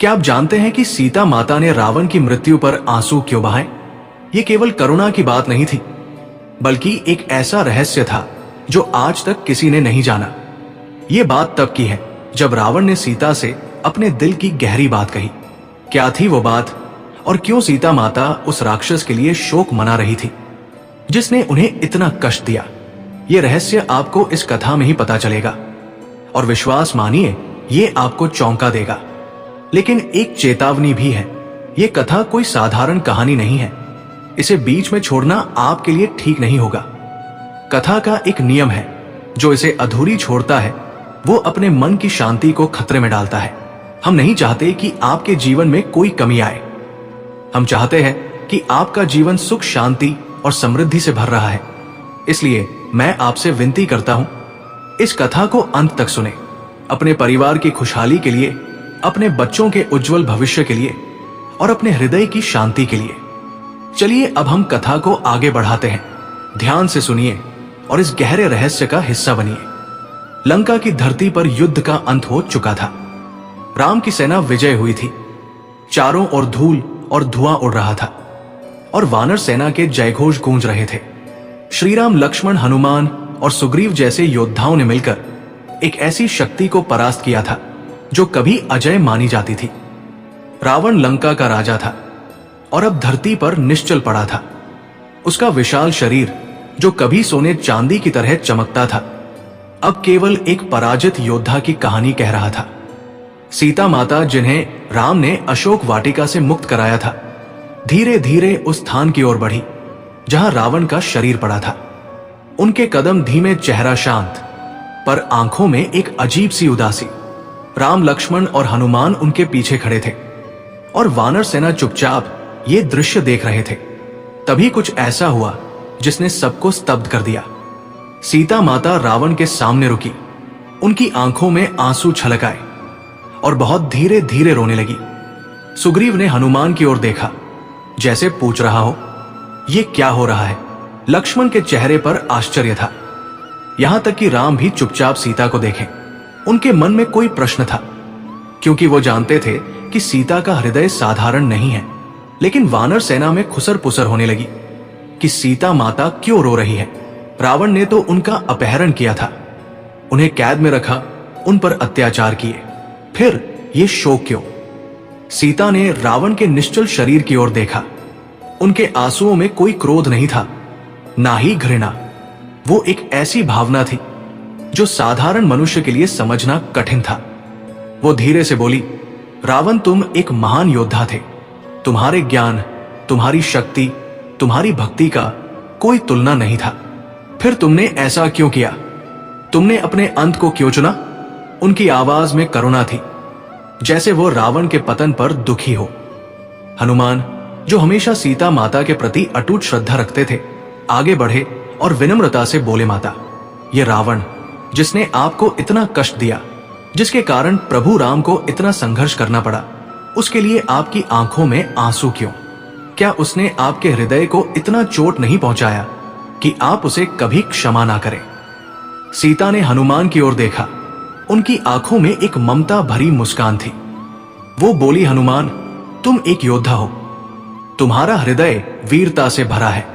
क्या आप जानते हैं कि सीता माता ने रावण की मृत्यु पर आंसू क्यों बहाए? ये केवल करुणा की बात नहीं थी, बल्कि एक ऐसा रहस्य था जो आज तक किसी ने नहीं जाना। ये बात तब की है जब रावण ने सीता से अपने दिल की गहरी बात कही। क्या थी वो बात, और क्यों सीता माता उस राक्षस के लिए शोक मना रही थी जिसने उन्हें इतना कष्ट दिया? ये रहस्य आपको इस कथा में ही पता चलेगा, और विश्वास मानिए ये आपको चौंका देगा। लेकिन एक चेतावनी भी है, ये कथा कोई साधारण कहानी नहीं है। इसे बीच में छोड़ना आपके लिए ठीक नहीं होगा। कथा का एक नियम है, जो इसे अधूरी छोड़ता है वो अपने मन की शांति को खतरे में डालता है। हम नहीं चाहते कि आपके जीवन में कोई कमी आए। हम चाहते हैं कि आपका जीवन सुख, शांति और समृद्धि से भर रहा है। इसलिए मैं आपसे विनती करता हूं, इस कथा को अंत तक सुने। अपने परिवार की खुशहाली के लिए, अपने बच्चों के उज्जवल भविष्य के लिए और अपने हृदय की शांति के लिए। चलिए अब हम कथा को आगे बढ़ाते हैं। ध्यान से सुनिए और इस गहरे रहस्य का हिस्सा बनिए। लंका की धरती पर युद्ध का अंत हो चुका था। राम की सेना विजय हुई थी। चारों ओर धूल और धुआं उड़ रहा था और वानर सेना के जयघोष गूंज रहे थे। श्री राम, लक्ष्मण, हनुमान और सुग्रीव जैसे योद्धाओं ने मिलकर एक ऐसी शक्ति को परास्त किया था जो कभी अजय मानी जाती थी। रावण लंका का राजा था और अब धरती पर निश्चल पड़ा था। उसका विशाल शरीर, जो कभी सोने चांदी की तरह चमकता था, अब केवल एक पराजित योद्धा की कहानी कह रहा था। सीता माता, जिन्हें राम ने अशोक वाटिका से मुक्त कराया था, धीरे धीरे उस स्थान की ओर बढ़ी जहां रावण का शरीर पड़ा था। उनके कदम धीमे, चेहरा शांत, पर आंखों में एक अजीब सी उदासी। राम, लक्ष्मण और हनुमान उनके पीछे खड़े थे और वानर सेना चुपचाप ये दृश्य देख रहे थे। तभी कुछ ऐसा हुआ जिसने सबको स्तब्ध कर दिया। सीता माता रावण के सामने रुकी। उनकी आंखों में आंसू छलक आए और बहुत धीरे धीरे रोने लगी। सुग्रीव ने हनुमान की ओर देखा, जैसे पूछ रहा हो, ये क्या हो रहा है? लक्ष्मण के चेहरे पर आश्चर्य था। यहां तक कि राम भी चुपचाप सीता को देखें। उनके मन में कोई प्रश्न था, क्योंकि वो जानते थे कि सीता का हृदय साधारण नहीं है। लेकिन वानर सेना में खुसर पुसर होने लगी कि सीता माता क्यों रो रही है। रावण ने तो उनका अपहरण किया था, उन्हें कैद में रखा, उन पर अत्याचार किए, फिर ये शोक क्यों? सीता ने रावण के निश्चल शरीर की ओर देखा। उनके आंसुओं में कोई क्रोध नहीं था, ना ही घृणा। वो एक ऐसी भावना थी जो साधारण मनुष्य के लिए समझना कठिन था। वो धीरे से बोली, रावण, तुम एक महान योद्धा थे। तुम्हारे ज्ञान, तुम्हारी शक्ति, तुम्हारी भक्ति का कोई तुलना नहीं था। फिर तुमने ऐसा क्यों किया? तुमने अपने अंत को क्यों चुना? उनकी आवाज में करुणा थी, जैसे वो रावण के पतन पर दुखी हो। हनुमान, जो हमेशा सीता माता के प्रति अटूट श्रद्धा रखते थे, आगे बढ़े और विनम्रता से बोले, माता, ये रावण जिसने आपको इतना कष्ट दिया, जिसके कारण प्रभु राम को इतना संघर्ष करना पड़ा, उसके लिए आपकी आंखों में आंसू क्यों? क्या उसने आपके हृदय को इतना चोट नहीं पहुंचाया कि आप उसे कभी क्षमा ना करें? सीता ने हनुमान की ओर देखा। उनकी आंखों में एक ममता भरी मुस्कान थी। वो बोली, हनुमान, तुम एक योद्धा हो। तुम्हारा हृदय वीरता से भरा है,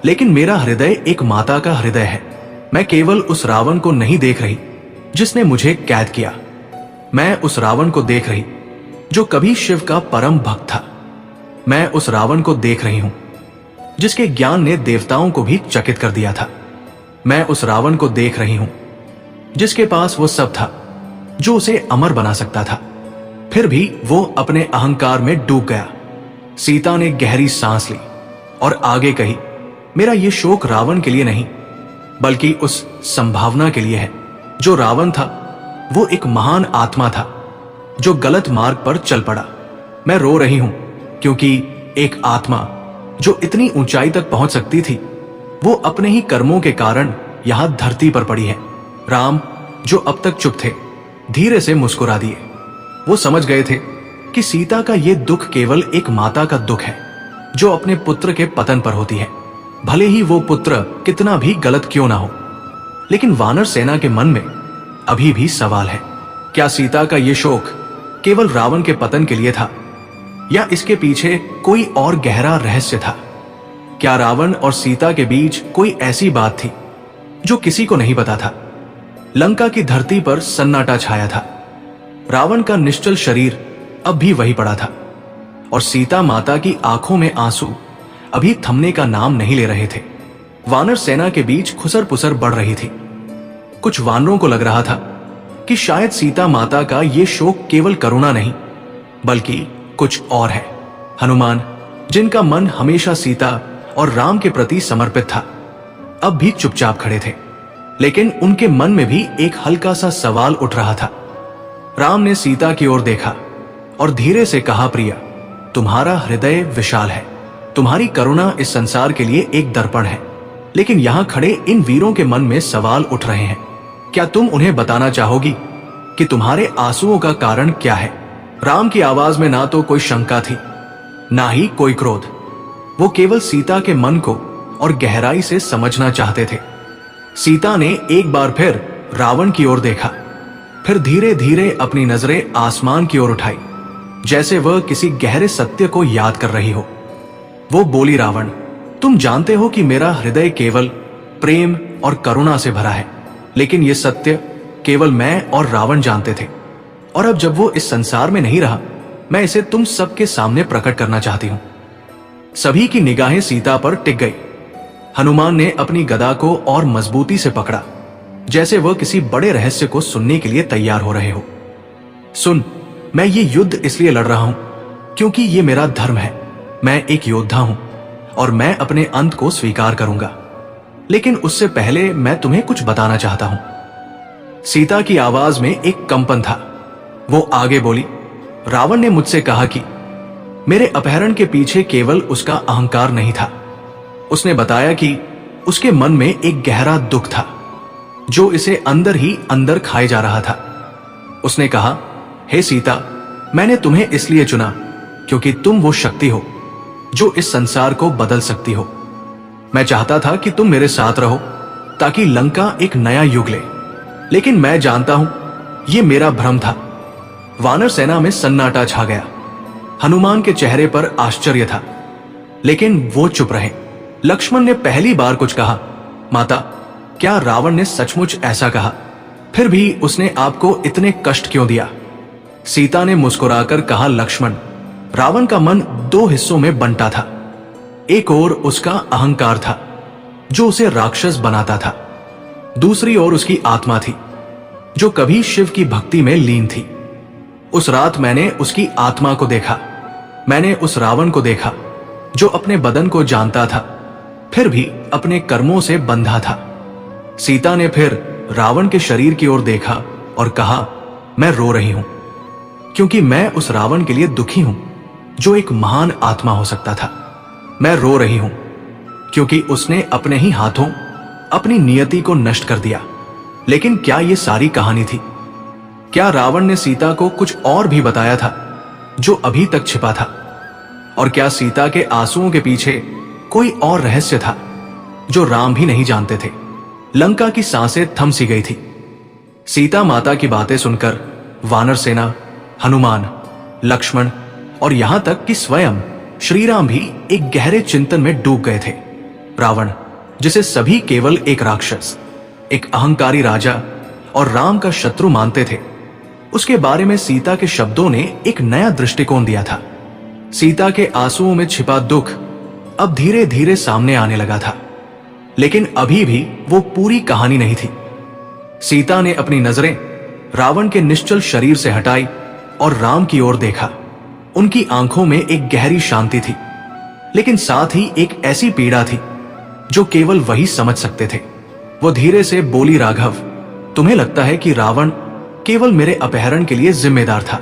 लेकिन मेरा हृदय एक माता का हृदय है। मैं केवल उस रावण को नहीं देख रही जिसने मुझे कैद किया। मैं उस रावण को देख रही जो कभी शिव का परम भक्त था। मैं उस रावण को देख रही हूं जिसके ज्ञान ने देवताओं को भी चकित कर दिया था। मैं उस रावण को देख रही हूं जिसके पास वो सब था जो उसे अमर बना सकता था। फिर भी वो अपने अहंकार में डूब गया। सीता ने गहरी सांस ली और आगे कही, मेरा ये शोक रावण के लिए नहीं, बल्कि उस संभावना के लिए है। जो रावण था वो एक महान आत्मा था जो गलत मार्ग पर चल पड़ा। मैं रो रही हूं क्योंकि एक आत्मा जो इतनी ऊंचाई तक पहुंच सकती थी, वो अपने ही कर्मों के कारण यहां धरती पर पड़ी है। राम, जो अब तक चुप थे, धीरे से मुस्कुरा दिए। वो समझ गए थे कि सीता का ये दुख केवल एक माता का दुख है जो अपने पुत्र के पतन पर होती है, भले ही वो पुत्र कितना भी गलत क्यों ना हो। लेकिन वानर सेना के मन में अभी भी सवाल है, क्या सीता का ये शोक केवल रावण के पतन के लिए था, या इसके पीछे कोई और गहरा रहस्य था? क्या रावण और सीता के बीच कोई ऐसी बात थी जो किसी को नहीं पता था? लंका की धरती पर सन्नाटा छाया था। रावण का निश्चल शरीर अब भी वही पड़ा था, और सीता माता की आंखों में आंसू अभी थमने का नाम नहीं ले रहे थे। वानर सेना के बीच खुसर पुसर बढ़ रही थी। कुछ वानरों को लग रहा था कि शायद सीता माता का ये शोक केवल करुणा नहीं, बल्कि कुछ और है। हनुमान, जिनका मन हमेशा सीता और राम के प्रति समर्पित था, अब भी चुपचाप खड़े थे, लेकिन उनके मन में भी एक हल्का सा सवाल उठ रहा था। राम ने सीता की ओर देखा और धीरे से कहा, प्रिया, तुम्हारा हृदय विशाल है, तुम्हारी करुणा इस संसार के लिए एक दर्पण है, लेकिन यहां खड़े इन वीरों के मन में सवाल उठ रहे हैं। क्या तुम उन्हें बताना चाहोगी कि तुम्हारे आंसुओं का कारण क्या है? राम की आवाज में ना तो कोई शंका थी, ना ही कोई क्रोध। वो केवल सीता के मन को और गहराई से समझना चाहते थे। सीता ने एक बार फिर रावण की ओर देखा, फिर धीरे धीरे अपनी नजरें आसमान की ओर उठाई, जैसे वह किसी गहरे सत्य को याद कर रही हो। वो बोली, रावण, तुम जानते हो कि मेरा हृदय केवल प्रेम और करुणा से भरा है, लेकिन यह सत्य केवल मैं और रावण जानते थे, और अब जब वो इस संसार में नहीं रहा, मैं इसे तुम सबके सामने प्रकट करना चाहती हूं। सभी की निगाहें सीता पर टिक गई। हनुमान ने अपनी गदा को और मजबूती से पकड़ा, जैसे वह किसी बड़े रहस्य को सुनने के लिए तैयार हो रहे हो। सुन, मैं ये युद्ध इसलिए लड़ रहा हूं क्योंकि ये मेरा धर्म है। मैं एक योद्धा हूं और मैं अपने अंत को स्वीकार करूंगा, लेकिन उससे पहले मैं तुम्हें कुछ बताना चाहता हूं। सीता की आवाज में एक कंपन था। वो आगे बोली, रावण ने मुझसे कहा कि मेरे अपहरण के पीछे केवल उसका अहंकार नहीं था। उसने बताया कि उसके मन में एक गहरा दुख था जो इसे अंदर ही अंदर खाए जा रहा था। उसने कहा, हे सीता, मैंने तुम्हें इसलिए चुना क्योंकि तुम वो शक्ति हो जो इस संसार को बदल सकती हो। मैं चाहता था कि तुम मेरे साथ रहो ताकि लंका एक नया युग ले, लेकिन मैं जानता हूं यह मेरा भ्रम था। वानर सेना में सन्नाटा छा गया। हनुमान के चेहरे पर आश्चर्य था, लेकिन वो चुप रहे। लक्ष्मण ने पहली बार कुछ कहा, माता, क्या रावण ने सचमुच ऐसा कहा? फिर भी उसने आपको इतने कष्ट क्यों दिया? सीता ने मुस्कुराकर कहा, लक्ष्मण, रावण का मन दो हिस्सों में बंटा था। एक ओर उसका अहंकार था जो उसे राक्षस बनाता था, दूसरी ओर उसकी आत्मा थी जो कभी शिव की भक्ति में लीन थी। उस रात मैंने उसकी आत्मा को देखा। मैंने उस रावण को देखा जो अपने बदन को जानता था, फिर भी अपने कर्मों से बंधा था। सीता ने फिर रावण के शरीर की ओर देखा और कहा, मैं रो रही हूं क्योंकि मैं उस रावण के लिए दुखी हूं जो एक महान आत्मा हो सकता था। मैं रो रही हूं क्योंकि उसने अपने ही हाथों अपनी नियति को नष्ट कर दिया। लेकिन क्या यह सारी कहानी थी? क्या रावण ने सीता को कुछ और भी बताया था जो अभी तक छिपा था? और क्या सीता के आंसुओं के पीछे कोई और रहस्य था जो राम भी नहीं जानते थे? लंका की सांसें थम सी गई थी। सीता माता की बातें सुनकर वानर सेना, हनुमान, लक्ष्मण और यहां तक कि स्वयं श्री राम भी एक गहरे चिंतन में डूब गए थे। रावण, जिसे सभी केवल एक राक्षस, एक अहंकारी राजा और राम का शत्रु मानते थे, उसके बारे में सीता के शब्दों ने एक नया दृष्टिकोण दिया था। सीता के आंसुओं में छिपा दुख अब धीरे धीरे सामने आने लगा था, लेकिन अभी भी वो पूरी कहानी नहीं थी। सीता ने अपनी नजरें रावण के निश्चल शरीर से हटाई और राम की ओर देखा। उनकी आंखों में एक गहरी शांति थी, लेकिन साथ ही एक ऐसी पीड़ा थी जो केवल वही समझ सकते थे। वो धीरे से बोली, राघव, तुम्हें लगता है कि रावण केवल मेरे अपहरण के लिए जिम्मेदार था,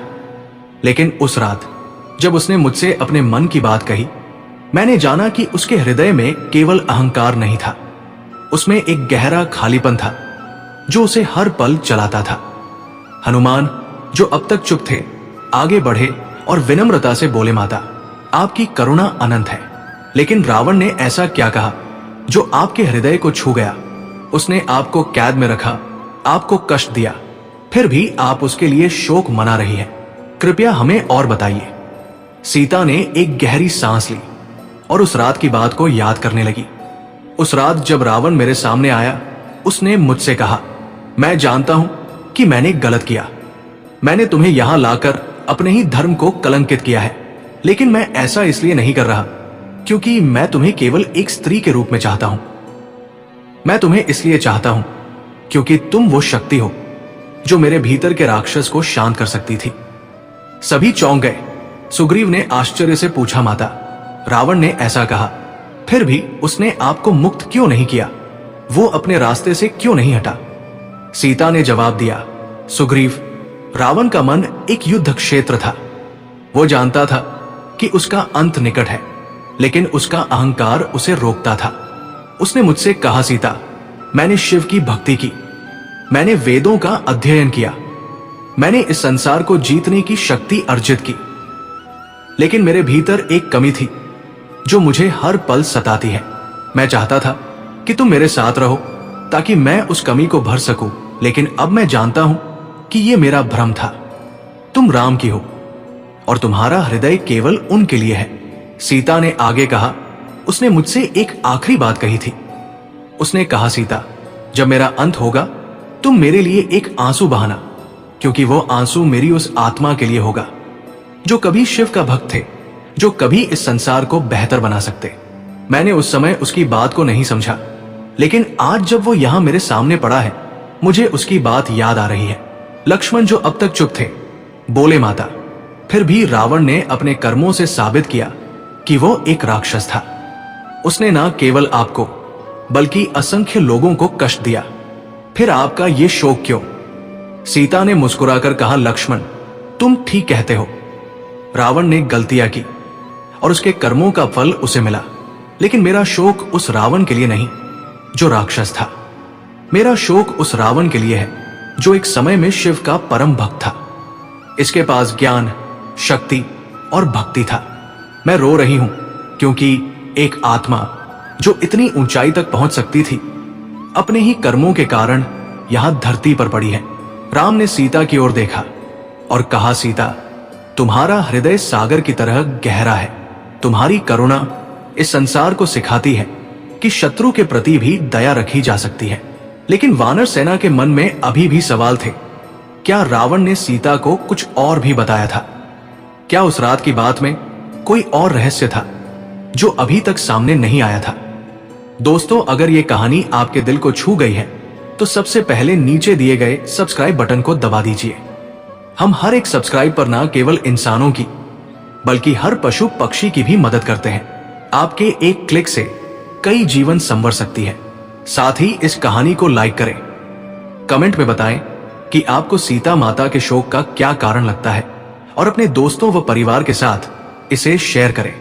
लेकिन उस रात जब उसने मुझसे अपने मन की बात कही, मैंने जाना कि उसके हृदय में केवल अहंकार नहीं था, उसमें एक गहरा खालीपन था जो उसे हर पल चलाता था। हनुमान, जो अब तक चुप थे, आगे बढ़े और विनम्रता से बोले, माता, आपकी करुणा अनंत है, लेकिन रावण ने ऐसा क्या कहा जो आपके हृदय को छू गया? उसने आपको कैद में रखा, आपको कष्ट दिया, फिर भी आप उसके लिए शोक मना रही है। कृपया हमें और बताइए। सीता ने एक गहरी सांस ली और उस रात की बात को याद करने लगी। उस रात जब रावण मेरे सामने आया, उसने मुझसे कहा, मैं जानता हूं कि मैंने गलत किया। मैंने तुम्हें यहां लाकर अपने ही धर्म को कलंकित किया है, लेकिन मैं ऐसा इसलिए नहीं कर रहा क्योंकि मैं तुम्हें केवल एक स्त्री के रूप में चाहता हूं। मैं तुम्हें इसलिए चाहता हूं क्योंकि तुम वो शक्ति हो जो मेरे भीतर के राक्षस को शांत कर सकती थी। सभी चौंक गए। सुग्रीव ने आश्चर्य से पूछा, माता, रावण ने ऐसा कहा, फिर भी उसने आपको मुक्त क्यों नहीं किया? वो अपने रास्ते से क्यों नहीं हटा? सीता ने जवाब दिया, सुग्रीव, रावण का मन एक युद्ध क्षेत्र था। वो जानता था कि उसका अंत निकट है, लेकिन उसका अहंकार उसे रोकता था। उसने मुझसे कहा, सीता, मैंने शिव की भक्ति की, मैंने वेदों का अध्ययन किया, मैंने इस संसार को जीतने की शक्ति अर्जित की, लेकिन मेरे भीतर एक कमी थी जो मुझे हर पल सताती है। मैं चाहता था कि तुम मेरे साथ रहो ताकि मैं उस कमी को भर सकूं, लेकिन अब मैं जानता हूं कि यह मेरा भ्रम था। तुम राम की हो और तुम्हारा हृदय केवल उनके लिए है। सीता ने आगे कहा, उसने मुझसे एक आखिरी बात कही थी। उसने कहा, सीता, जब मेरा अंत होगा तुम मेरे लिए एक आंसू बहाना, क्योंकि वो आंसू मेरी उस आत्मा के लिए होगा जो कभी शिव का भक्त थे, जो कभी इस संसार को बेहतर बना सकते। मैंने उस समय उसकी बात को नहीं समझा, लेकिन आज जब वो यहां मेरे सामने पड़ा है, मुझे उसकी बात याद आ रही है। लक्ष्मण जो अब तक चुप थे, बोले, माता, फिर भी रावण ने अपने कर्मों से साबित किया कि वो एक राक्षस था। उसने ना केवल आपको बल्कि असंख्य लोगों को कष्ट दिया। फिर आपका ये शोक क्यों? सीता ने मुस्कुराकर कहा, लक्ष्मण, तुम ठीक कहते हो। रावण ने गलतियां की और उसके कर्मों का फल उसे मिला, लेकिन मेरा शोक उस रावण के लिए नहीं जो राक्षस था। मेरा शोक उस रावण के लिए है जो एक समय में शिव का परम भक्त था। इसके पास ज्ञान, शक्ति और भक्ति था। मैं रो रही हूं क्योंकि एक आत्मा जो इतनी ऊंचाई तक पहुंच सकती थी, अपने ही कर्मों के कारण यहां धरती पर पड़ी है। राम ने सीता की ओर देखा और कहा, सीता, तुम्हारा हृदय सागर की तरह गहरा है। तुम्हारी करुणा इस संसार को सिखाती है कि शत्रु के प्रति भी दया रखी जा सकती है। लेकिन वानर सेना के मन में अभी भी सवाल थे। क्या रावण ने सीता को कुछ और भी बताया था? क्या उस रात की बात में कोई और रहस्य था जो अभी तक सामने नहीं आया था? दोस्तों, अगर ये कहानी आपके दिल को छू गई है तो सबसे पहले नीचे दिए गए सब्सक्राइब बटन को दबा दीजिए। हम हर एक सब्सक्राइब पर ना केवल इंसानों की बल्कि हर पशु पक्षी की भी मदद करते हैं। आपके एक क्लिक से कई जीवन संवर सकती है। साथ ही इस कहानी को लाइक करें, कमेंट में बताएं कि आपको सीता माता के शोक का क्या कारण लगता है और अपने दोस्तों व परिवार के साथ इसे शेयर करें।